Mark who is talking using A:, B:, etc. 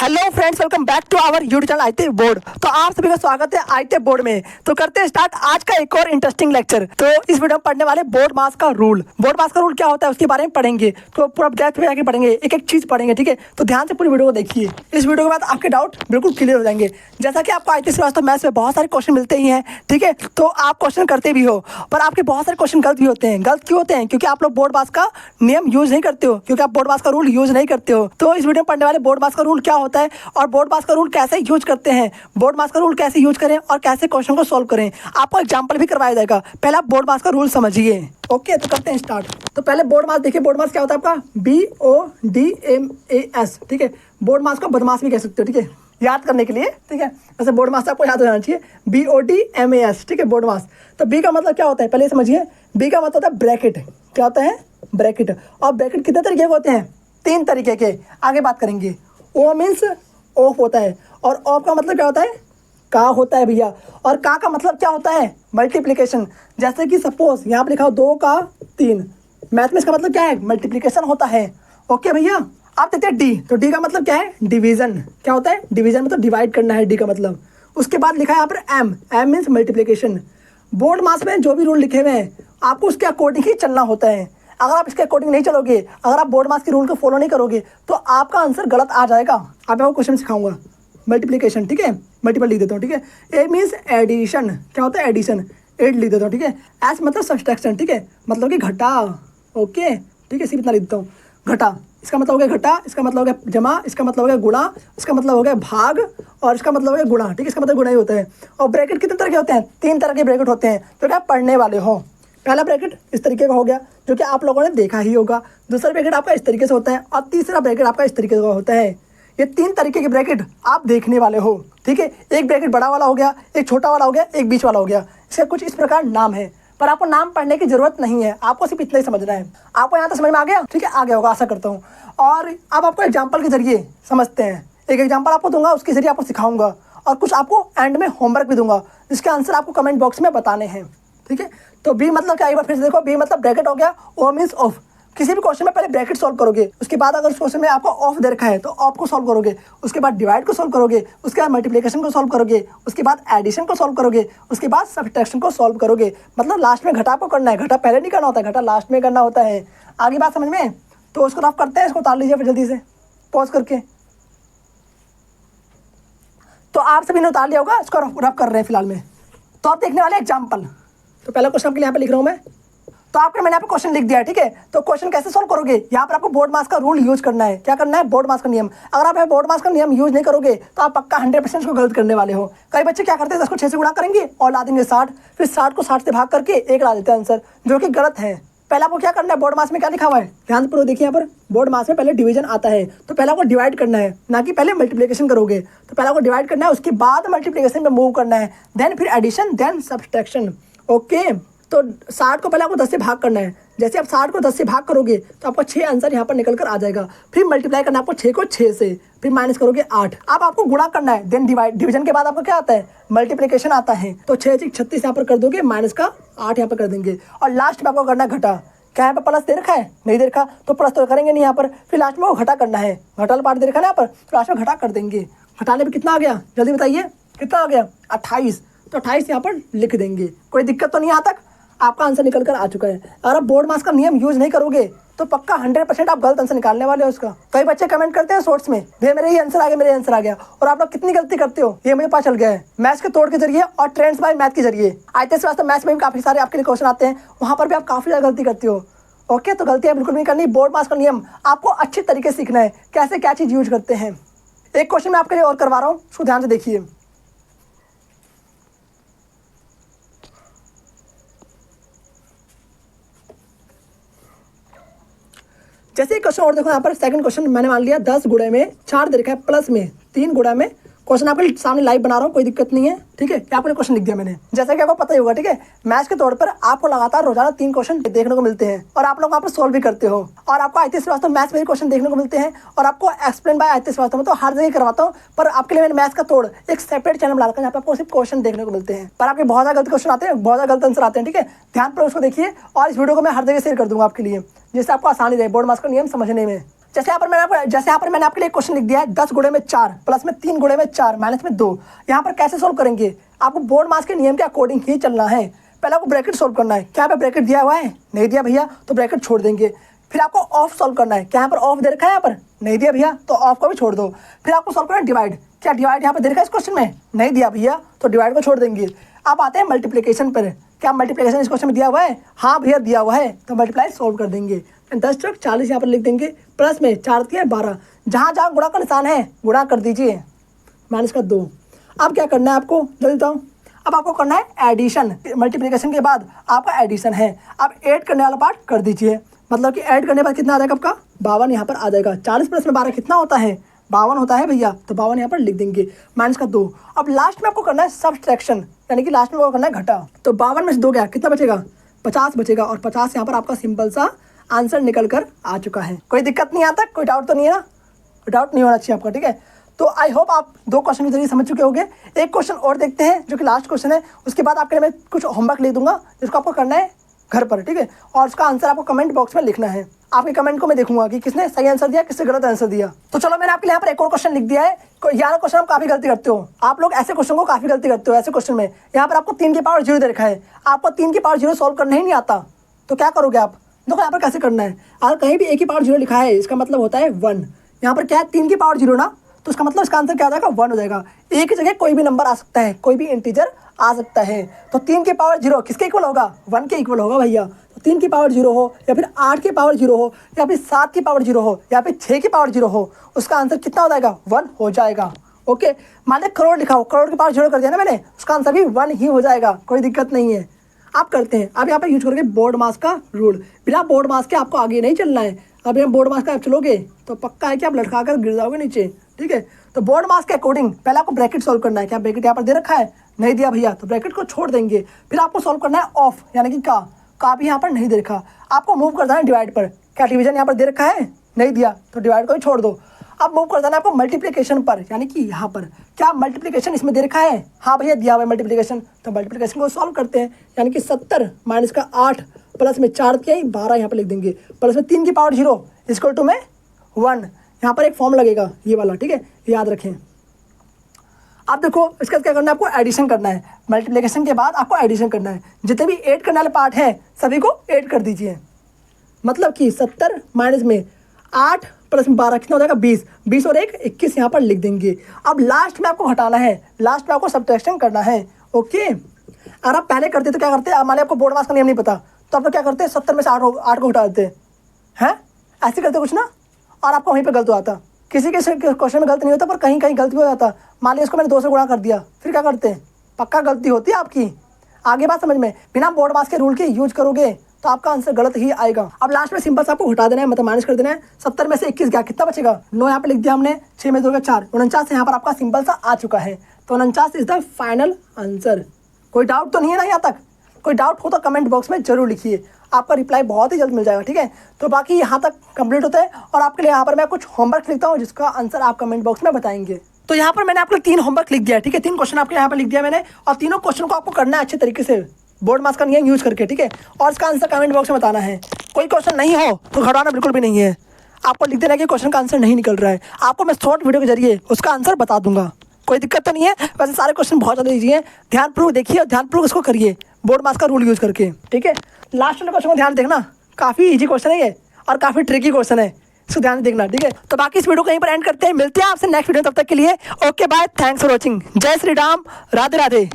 A: Hello friends, welcome back to our YouTube channel आईते बोर्ड। तो आप सभी का स्वागत है आईते बोर्ड में। तो करते हैं स्टार्ट आज का एक और इंटरेस्टिंग लेक्चर। तो इस वीडियो में पढ़ने वाले बोर्ड मास का रूल। बोर्ड मास का रूल क्या होता है उसके बारे में पढ़ेंगे। तो पूरा डेप्थ में जाके पढ़ेंगे, एक एक चीज पढ़ेंगे, ठीक है। तो ध्यान से पूरी वीडियो को देखिए। इस वीडियो के बाद आपके डाउट बिल्कुल क्लियर हो जाएंगे। जैसा कि आपको आईते श्रीवास्तव मैथ्स में बहुत सारे क्वेश्चन मिलते ही हैं, ठीक है। तो आप क्वेश्चन करते भी हो, पर आपके बहुत सारे क्वेश्चन गलत भी होते हैं। गलत क्यों होते हैं? क्योंकि आप लोग बोर्ड मास का नियम यूज नहीं करते हो, क्योंकि आप बोर्ड मास का रूल यूज नहीं करते हो। तो इस वीडियो में पढ़ने वाले बोर्ड मास का रूल क्या होता है और बोर्ड मास का रूल कैसे यूज करते हैं, बोर्ड मास का रूल कैसे यूज करें और कैसे क्वेश्चन को सॉल्व करें, आपको एग्जांपल भी करवाया जाएगा। पहले आप बोर्ड मास का रूल समझिए। ओके, तो करते हैं स्टार्ट। तो पहले बोर्ड मास देखिए। बोर्ड मास क्या होता है आपका? BODMAS, ठीक है। बोर्ड मास को बदमाश भी कह सकते हो, ठीक है, याद करने के लिए, ठीक है। वैसे बोर्ड मास आपको याद हो जाना चाहिए, BODMAS, ठीक है, बोर्ड मास। तो बी का मतलब क्या होता है पहले समझिए। बी का मतलब होता है ब्रैकेट। क्या होता है? ब्रैकेट। और ब्रैकेट कितने तरीके के होते हैं? 3 तरीके के, आगे बात करेंगे। ओ मीन्स ऑफ होता है, और ऑफ का मतलब क्या होता है? का होता है भैया। और का मतलब क्या होता है? मल्टीप्लिकेशन। जैसे कि सपोज यहाँ पर लिखा हो 2 का 3, मैथ में इसका मतलब क्या है? मल्टीप्लिकेशन होता है। ओके भैया। आप देते हैं डी, तो डी का मतलब क्या है? डिवीजन। क्या होता है? डिवीजन मतलब डिवाइड करना है, डी का मतलब। उसके बाद लिखा है यहाँ पर M, M means multiplication. BODMAS में जो भी रूल लिखे हुए हैं आपको उसके अकॉर्डिंग ही चलना होता है। अगर आप इसके अकॉर्डिंग नहीं चलोगे, अगर आप बोर्ड मास के रूल को फॉलो नहीं करोगे, तो आपका आंसर गलत आ जाएगा। आप आपको क्वेश्चन सिखाऊंगा। मल्टीप्लिकेशन, ठीक है, मल्टीपल लिख देता हूँ, ठीक है। ए मीन्स एडिशन। क्या होता है? एडिशन। 8 लिख देता हूँ, ठीक है। एस मतलब सब्सट्रैक्शन, ठीक है, मतलब कि घटा। ओके, ठीक है, सिर्फ इतना लिख देता हूँ, घटा। इसका मतलब हो गया घटा, इसका मतलब हो गया जमा, इसका मतलब हो गया गुणा, इसका मतलब हो गया भाग, और इसका मतलब हो गया गुणा, ठीक है। इसका मतलब गुणा ही होता है। और ब्रैकेट कितने तरह के होते हैं? 3 तरह के ब्रैकेट होते हैं, तो क्या पढ़ने वाले हो। पहला ब्रैकेट इस तरीके का हो गया, जो कि आप लोगों ने देखा ही होगा। दूसरा ब्रैकेट आपका इस तरीके से होता है, और तीसरा ब्रैकेट आपका इस तरीके का होता है। ये 3 तरीके के ब्रैकेट आप देखने वाले हो, ठीक है। एक ब्रैकेट बड़ा वाला हो गया, एक छोटा वाला हो गया, एक बीच वाला हो गया। इसका कुछ इस प्रकार नाम है, पर आपको नाम पढ़ने की जरूरत नहीं है, आपको सिर्फ इतना ही समझना है। आपको यहाँ तक समझ में आ गया? ठीक है, आ गया होगा, आशा करता हूँ। और अब आपको एग्जाम्पल के जरिए समझते हैं। एक एग्जाम्पल आपको दूंगा, उसके जरिए आपको सिखाऊंगा, और कुछ आपको एंड में होमवर्क भी दूंगा, जिसके आंसर आपको कमेंट बॉक्स में बताने हैं, ठीक है। तो बी मतलब क्या? एक बार फिर से देखो। बी मतलब ब्रैकेट हो गया, ओ मीन्स ऑफ। किसी भी क्वेश्चन में पहले ब्रैकेट सॉल्व करोगे, उसके बाद अगर उस क्वेश्चन में आपको ऑफ दे रखा है तो ऑफ को सॉल्व करोगे, उसके बाद डिवाइड को सॉल्व करोगे, उसके बाद मल्टीप्लिकेशन को सॉल्व करोगे, उसके बाद एडिशन को सॉल्व करोगे, उसके बाद सब्ट्रैक्शन को सॉल्व करोगे। मतलब लास्ट में घटा को करना है, घटा पहले नहीं करना होता है, घटा लास्ट में करना होता है। आगे बात समझ में? तो उसको रफ करते हैं, इसको उतार लीजिए फिर जल्दी से पॉज करके। तो आप सभी ने उतार लिया होगा, इसको रफ कर रहे हैं फिलहाल में। तो आप देखने वाले एग्जाम्पल। तो पहला क्वेश्चन आपके लिए यहाँ पे लिख रहा हूँ मैं। तो आपके मैंने यहाँ पे क्वेश्चन लिख दिया है, ठीक है। तो क्वेश्चन कैसे सॉल्व करोगे? यहाँ पर आपको बोर्ड मास का रूल यूज करना है। क्या करना है? बोर्ड मास का नियम। अगर आप बोर्ड मास का नियम यूज नहीं करोगे तो आप पक्का 100% इसको गलत करने वाले हो। कई बच्चे क्या करते हैं, 10 को 6 से गुणा करेंगे और ला देंगे 60, फिर 60 को 60 से भाग करके 1 ला देते हैं आंसर, जो कि गलत है। पहले आपको क्या करना है? बोर्ड मास में क्या लिखा हुआ है ध्यान से देखिए। यहाँ पर बोर्ड मास में पहले डिवीजन आता है, तो पहले आपको डिवाइड करना है, ना कि पहले मल्टीप्लिकेशन करोगे। तो पहले आपको डिवाइड करना है, उसके बाद मल्टीप्लिकेशन में मूव करना है, देन फिर एडिशन, देन सब्ट्रैक्शन। ओके, तो 60 को पहले आपको 10 से भाग करना है। जैसे आप 60 को 10 से भाग करोगे तो आपका 6 आंसर यहाँ पर निकल कर आ जाएगा। फिर मल्टीप्लाई करना है आपको 6 को 6 से, फिर माइनस करोगे 8। अब आपको गुणा करना है, देन डिवाइड। डिवीजन के बाद आपको क्या आता है? मल्टीप्लिकेशन आता है। तो 6 से 36 यहाँ पर कर दोगे, माइनस का 8 यहाँ पर कर देंगे, और लास्ट में आपको करना है घटा। क्या यहाँ पर प्लस दे रखा है? नहीं दे रखा, तो प्लस तो करेंगे नहीं यहाँ पर। फिर लास्ट में वो घटा करना है, घटा पार्ट दे रखा है यहाँ पर, तो लास्ट में घटा कर देंगे। घटाने में कितना आ गया जल्दी बताइए? कितना आ गया? 28। तो 28 यहाँ पर लिख देंगे। कोई दिक्कत तो नहीं यहाँ तक? आपका आंसर निकल कर आ चुका है। अगर आप बोर्ड मास का नियम यूज नहीं करोगे तो पक्का 100% आप गलत आंसर निकालने वाले हो उसका। कई बच्चे कमेंट करते हैं शॉर्ट्स में, भैया मेरे ही आंसर आ गया, मेरे आंसर आ गया, और आप लोग कितनी गलती करते हो ये मुझे पता चल गया है। मैथ्स के तोड़ के जरिए और ट्रेंड्स बाय मैथ के जरिए आईते श्रीवास्तव मैथ्स में भी काफी सारे आपके लिए क्वेश्चन आते हैं, वहां पर भी आप काफी ज्यादा गलती करते हो। ओके, तो गलतियां बिल्कुल नहीं करनी। बोर्ड मास का नियम आपको अच्छे तरीके से सीखना है, कैसे क्या चीज यूज करते हैं। एक क्वेश्चन मैं आपके लिए और करवा रहा हूँ, उसको ध्यान से देखिए। जैसे क्वेश्चन और देखो, यहाँ पर सेकंड क्वेश्चन मैंने मान लिया 10 गुणे में 4 दे रखा है, प्लस में 3 गुणा में। क्वेश्चन आपके सामने लाइव बना रहा हूँ, कोई दिक्कत नहीं है, ठीक है। क्या आपने क्वेश्चन लिख दिया मैंने, जैसा कि आपको पता ही होगा, ठीक है। मैथ्स के तौर पर आपको लगातार रोजाना 3 क्वेश्चन देखने को मिलते हैं, और आप लोग वहाँ पर सोल्व भी करते हो, और आपको आईते श्रीवास्तव मैथ्स में भी क्वेश्चन देखने को मिलते हैं, और आपको एक्सप्लेन बाय आईते श्रीवास्तव में तो हर जगह करवाता हूँ। पर आपके लिए मैंने मैथ्स का तोड़ एक सेपरेट चैनल बना रखा है, जहाँ पे आपको सिर्फ क्वेश्चन देखने को मिलते हैं, पर आपके बहुत ज्यादा गलत क्वेश्चन आते हैं, बहुत ज्यादा गलत आंसर आते हैं, ठीक है। ध्यान पर उसको देखिए, और इस वीडियो को मैं हर जगह शेयर कर दूंगा आपके लिए, जिससे आपको आसानी रहे बोर्ड मास का नियम समझने में। जैसे यहाँ पर मैंने आपके लिए क्वेश्चन लिख दिया है 10 गुणे में 4 प्लस में 3 गुणे में 4 माइनस में 2। यहाँ पर कैसे सोल्व करेंगे, आपको बोर्ड मास के नियम के अकॉर्डिंग ही चलना है। पहले आपको ब्रैकेट सोल्व करना है। क्या यहाँ पे ब्रैकेट दिया हुआ है, नहीं दिया भैया, तो ब्रैकेट छोड़ देंगे। फिर आपको ऑफ सोल्व करना है। क्या यहाँ पर ऑफ दे रखा है, यहाँ पर नहीं दिया भैया, तो ऑफ को भी छोड़ दो। फिर आपको सोल्व करना है डिवाइड। क्या डिवाइड यहाँ पर दे रखा है इस क्वेश्चन में, नहीं दिया भैया, तो डिवाइड को छोड़ देंगे। अब आते हैं मल्टीप्लिकेशन पर। क्या मल्टीप्लिकेशन इस क्वेश्चन में दिया हुआ है, हाँ भैया दिया हुआ है, तो मल्टीप्लाई सोल्व कर देंगे। 10 चौक 40 यहाँ पर लिख देंगे, प्लस में 4 दिया 12, जहाँ जहाँ गुणा का निशान है गुणा कर दीजिए, माइनस का 2। अब क्या करना है आपको, जल्दी बताओ। अब आपको करना है एडिशन। मल्टीप्लिकेशन के बाद आपका एडिशन है। अब ऐड करने वाला पार्ट कर दीजिए, मतलब कि ऐड करने के बाद कितना आ जाएगा आपका 52 यहाँ पर आ जाएगा। 40 प्लस में 12 कितना होता है, 52 होता है भैया, तो 52 यहाँ पर लिख देंगे, माइनस का 2। अब लास्ट में आपको करना है सब्सट्रैक्शन, यानी कि लास्ट में आपको करना है घटा। तो 52 में से 2 गया, कितना बचेगा, 50 बचेगा। और 50 यहाँ पर आपका सिंपल सा आंसर निकल कर आ चुका है। कोई दिक्कत नहीं आता, कोई डाउट तो नहीं है ना, कोई डाउट नहीं होना चाहिए आपका, ठीक है। तो आई होप आप 2 क्वेश्चन के जरिए समझ चुके होंगे। एक क्वेश्चन और देखते हैं जो कि लास्ट क्वेश्चन है, उसके बाद आपके लिए मैं कुछ होमवर्क लिख दूंगा जिसको आपको करना है घर पर, ठीक है। और उसका आंसर आपको कमेंट बॉक्स में लिखना है। आपके कमेंट को मैं देखूंगा कि किसने सही आंसर दिया, किसने गलत आंसर दिया। तो चलो मैंने आपके लिए यहाँ पर एक और क्वेश्चन लिख दिया है। यहाँ क्वेश्चन आप काफी गलती करते हो, आप लोग ऐसे क्वेश्चन को काफी गलती करते हो। ऐसे क्वेश्चन में यहाँ पर आपको 3 की पावर 0 दे रखा है, आपको 3 की पावर 0 सॉल्व करना ही नहीं आता, तो क्या करोगे आप, देखो यहाँ पर कैसे करना है। अगर कहीं भी 1 की पावर 0 लिखा है, इसका मतलब होता है 1। यहाँ पर क्या है 3 की पावर 0 ना, तो इसका मतलब इसका आंसर क्या हो जाएगा, 1 हो जाएगा। एक की जगह कोई भी नंबर आ सकता है, कोई भी इंटीजर आ सकता है। तो 3 की पावर 0 किसके इक्वल होगा, 1 के इक्वल होगा भैया। तो 3 की पावर 0 हो, या फिर 8 की पावर 0 हो, या फिर 7 की पावर 0 हो, या फिर 6 की पावर 0 हो, उसका आंसर कितना हो जाएगा, 1 हो जाएगा। ओके, मान लीजिए करोड़ लिखा हो, करोड़ की पावर 0 कर दिया ना मैंने, उसका आंसर भी 1 ही हो जाएगा, कोई दिक्कत नहीं है। आप करते हैं। अब यहाँ पर यूज करोगे बोर्ड मास का रूल। बिना बोर्ड मास के आपको आगे नहीं चलना है। अब यहाँ बोर्ड मास का आप चलोगे तो पक्का है कि आप लटका कर गिर जाओगे नीचे, ठीक है। तो बोर्ड मास के अकॉर्डिंग पहले आपको ब्रैकेट सोल्व करना है। क्या ब्रैकेट यहाँ पर दे रखा है, नहीं दिया भैया, तो ब्रैकेट को छोड़ देंगे। फिर आपको सोल्व करना है ऑफ, यानी कि का भी यहाँ पर नहीं दे रखा, आपको मूव कर देना है डिवाइड पर। क्या डिवीजन यहाँ पर दे रखा है, नहीं दिया, तो डिवाइड को ही छोड़ दो। अब मूव कर देना है आपको मल्टीप्लिकेशन पर, यानी कि यहाँ पर। क्या मल्टीप्लिकेशन इसमें दे रखा है, हाँ भैया दिया हुआ है मल्टीप्लिकेशन, तो मल्टीप्लिकेशन को सॉल्व करते हैं। यानी कि 70 माइनस का 8 प्लस में 4 किया 12 यहाँ पर लिख देंगे, प्लस में 3 की पावर 0 इक्वल टू में 1। यहाँ पर एक फॉर्म लगेगा ये वाला, ठीक है, याद रखें। अब देखो इसका क्या करना है, आपको एडिशन करना है। मल्टीप्लिकेशन के बाद आपको एडिशन करना है। जितने भी ऐड करने वाले पार्ट हैं सभी को ऐड कर दीजिए। मतलब कि 70 माइनस में 8 प्लस में 12 कितना हो जाएगा, 20। 20 और 1 21 यहाँ पर लिख देंगे। अब लास्ट में आपको हटाना है, लास्ट में आपको सब्ट्रैक्शन करना है। ओके, अगर आप पहले करते तो क्या करते, मान लिया आपको बोर्ड मास का नियम नहीं पता, तो आप लोग क्या करते हैं 70 में से 8 को हटा देते हैं, ऐसे करते कुछ ना, और आपको वहीं पर गलत हो आता। किसी के क्वेश्चन में गलत नहीं होता, पर कहीं कहीं गलती हो जाता। मान लिया इसको मैंने 2 से गुणा कर दिया, फिर क्या करते हैं, पक्का गलती होती है आपकी। आगे बात समझ में, बिना बोर्ड मास के रूल के यूज करोगे तो आपका आंसर गलत ही आएगा। अब लास्ट में सिंपल से आपको हटा देना है, मतलब माइनस कर देना है। 70 में से 21 गया, कितना बचेगा, 9 यहाँ पे लिख दिया हमने, 6 में 2 का 4, 49 यहाँ पर आपका सिंपल सा आ चुका है। तो 49 इज द फाइनल आंसर। कोई डाउट तो नहीं है ना यहाँ तक, कोई डाउट हो तो कमेंट बॉक्स में जरूर लिखिए, आपका रिप्लाई बहुत ही जल्द मिल जाएगा, ठीक है। तो बाकी यहाँ तक कंप्लीट होता है, और आपके लिए यहाँ पर मैं कुछ होमवर्क लिखता हूँ जिसका आंसर आप कमेंट बॉक्स में बताएंगे। तो यहाँ पर मैंने आपको 3 होमवर्क लिख दिया है, ठीक है। 3 क्वेश्चन आपके यहाँ पर लिख दिया मैंने, और तीनों क्वेश्चन को आपको करना है अच्छे तरीके से, बोर्ड मास का नियम यूज करके, ठीक है। और इसका आंसर कमेंट बॉक्स में बताना है। कोई क्वेश्चन नहीं हो तो घबराना बिल्कुल भी नहीं है, आपको लिख देना कि क्वेश्चन का आंसर नहीं निकल रहा है, आपको मैं शॉर्ट वीडियो के जरिए उसका आंसर बता दूंगा, कोई दिक्कत तो नहीं है। वैसे सारे क्वेश्चन बहुत ज़्यादा ईजी है, ध्यानपूर्वक देखिए और ध्यानपूर्वक इसको करिए बोर्ड मास का रूल यूज करके, ठीक है। लास्ट वाले क्वेश्चन को ध्यान देखना, काफ़ी ईजी क्वेश्चन है ये और काफ़ी ट्रिकी क्वेश्चन है, इसको ध्यान से देखना, ठीक है। तो बाकी इस वीडियो को यहीं पर एंड करते हैं, मिलते हैं आपसे नेक्स्ट वीडियो, तब तक के लिए okay bye, thanks for watching, जय श्री राम, राधे राधे।